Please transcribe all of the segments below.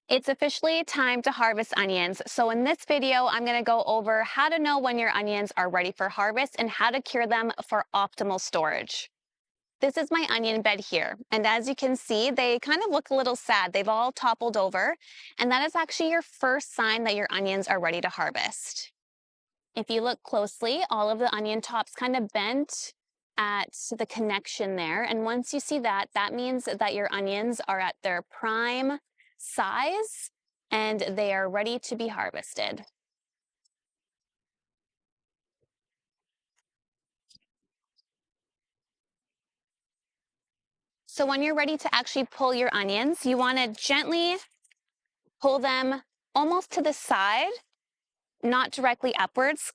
It's officially time to harvest onions. So in this video, I'm going to go over how to know when your onions are ready for harvest and how to cure them for optimal storage. This is my onion bed here. And as you can see, they kind of look a little sad. They've all toppled over. And that is actually your first sign that your onions are ready to harvest. If you look closely, all of the onion tops kind of bent at the connection there. And once you see that, that means that your onions are at their prime size and they are ready to be harvested. So when you're ready to actually pull your onions, you want to gently pull them almost to the side, not directly upwards,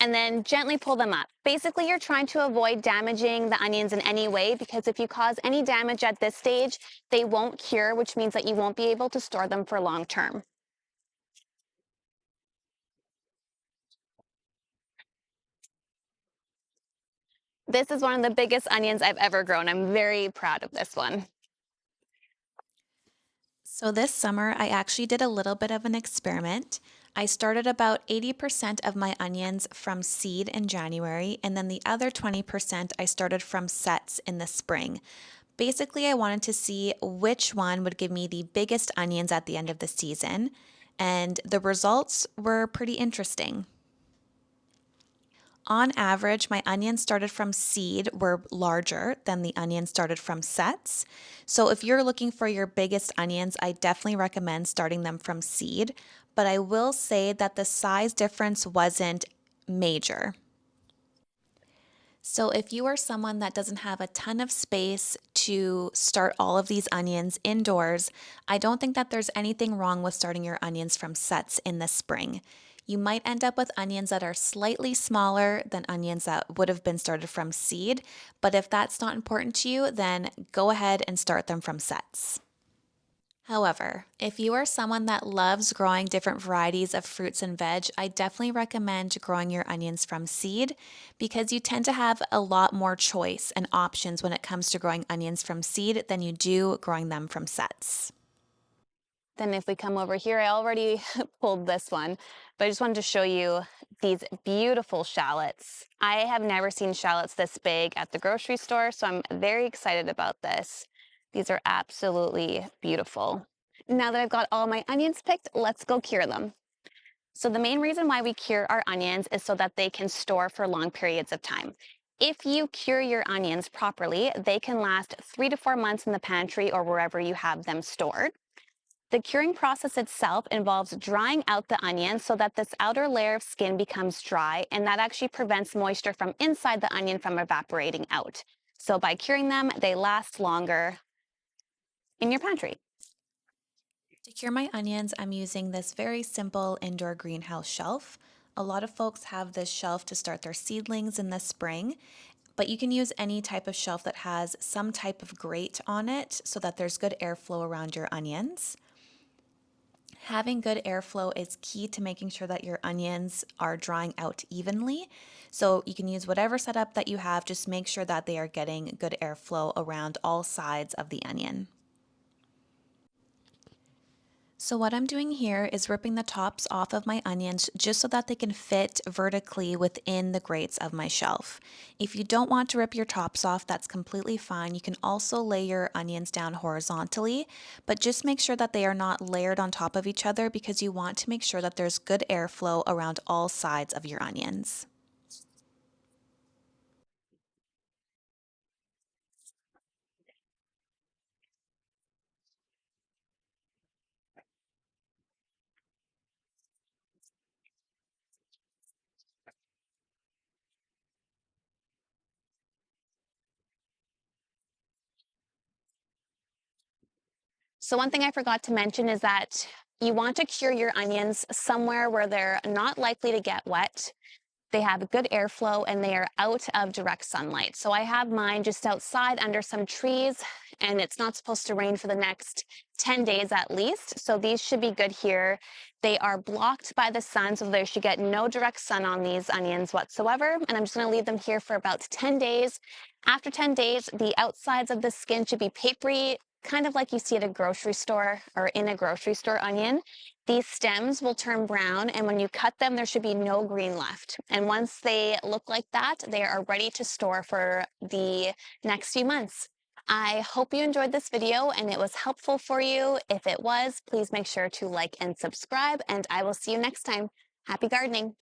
and then gently pull them up. Basically, you're trying to avoid damaging the onions in any way because if you cause any damage at this stage, they won't cure, which means that you won't be able to store them for long term. This is one of the biggest onions I've ever grown. I'm very proud of this one. So this summer, I actually did a little bit of an experiment. I started about 80% of my onions from seed in January, and then the other 20% I started from sets in the spring. Basically, I wanted to see which one would give me the biggest onions at the end of the season, and the results were pretty interesting. On average, my onions started from seed were larger than the onions started from sets. So if you're looking for your biggest onions, I definitely recommend starting them from seed. But I will say that the size difference wasn't major. So if you are someone that doesn't have a ton of space to start all of these onions indoors, I don't think that there's anything wrong with starting your onions from sets in the spring. You might end up with onions that are slightly smaller than onions that would have been started from seed, but if that's not important to you, then go ahead and start them from sets. However, if you are someone that loves growing different varieties of fruits and veg, I definitely recommend growing your onions from seed because you tend to have a lot more choice and options when it comes to growing onions from seed than you do growing them from sets. Then if we come over here, I already pulled this one, but I just wanted to show you these beautiful shallots. I have never seen shallots this big at the grocery store, so I'm very excited about this. These are absolutely beautiful. Now that I've got all my onions picked, let's go cure them. So the main reason why we cure our onions is so that they can store for long periods of time. If you cure your onions properly, they can last 3 to 4 months in the pantry or wherever you have them stored. The curing process itself involves drying out the onion so that this outer layer of skin becomes dry, and that actually prevents moisture from inside the onion from evaporating out. So by curing them, they last longer in your pantry. To cure my onions, I'm using this very simple indoor greenhouse shelf. A lot of folks have this shelf to start their seedlings in the spring, but you can use any type of shelf that has some type of grate on it so that there's good airflow around your onions. Having good airflow is key to making sure that your onions are drying out evenly. So you can use whatever setup that you have, just make sure that they are getting good airflow around all sides of the onion. So what I'm doing here is ripping the tops off of my onions just so that they can fit vertically within the grates of my shelf. If you don't want to rip your tops off, that's completely fine. You can also lay your onions down horizontally, but just make sure that they are not layered on top of each other because you want to make sure that there's good airflow around all sides of your onions. So one thing I forgot to mention is that you want to cure your onions somewhere where they're not likely to get wet. They have good airflow and they are out of direct sunlight. So I have mine just outside under some trees, and it's not supposed to rain for the next 10 days at least. So these should be good here. They are blocked by the sun, so they should get no direct sun on these onions whatsoever. And I'm just going to leave them here for about 10 days. After 10 days, the outsides of the skin should be papery kind of like you see at a grocery store or in a grocery store onion. These stems will turn brown, and when you cut them, there should be no green left. And once they look like that, they are ready to store for the next few months. I hope you enjoyed this video and it was helpful for you. If it was, please make sure to like and subscribe, and I will see you next time. Happy gardening!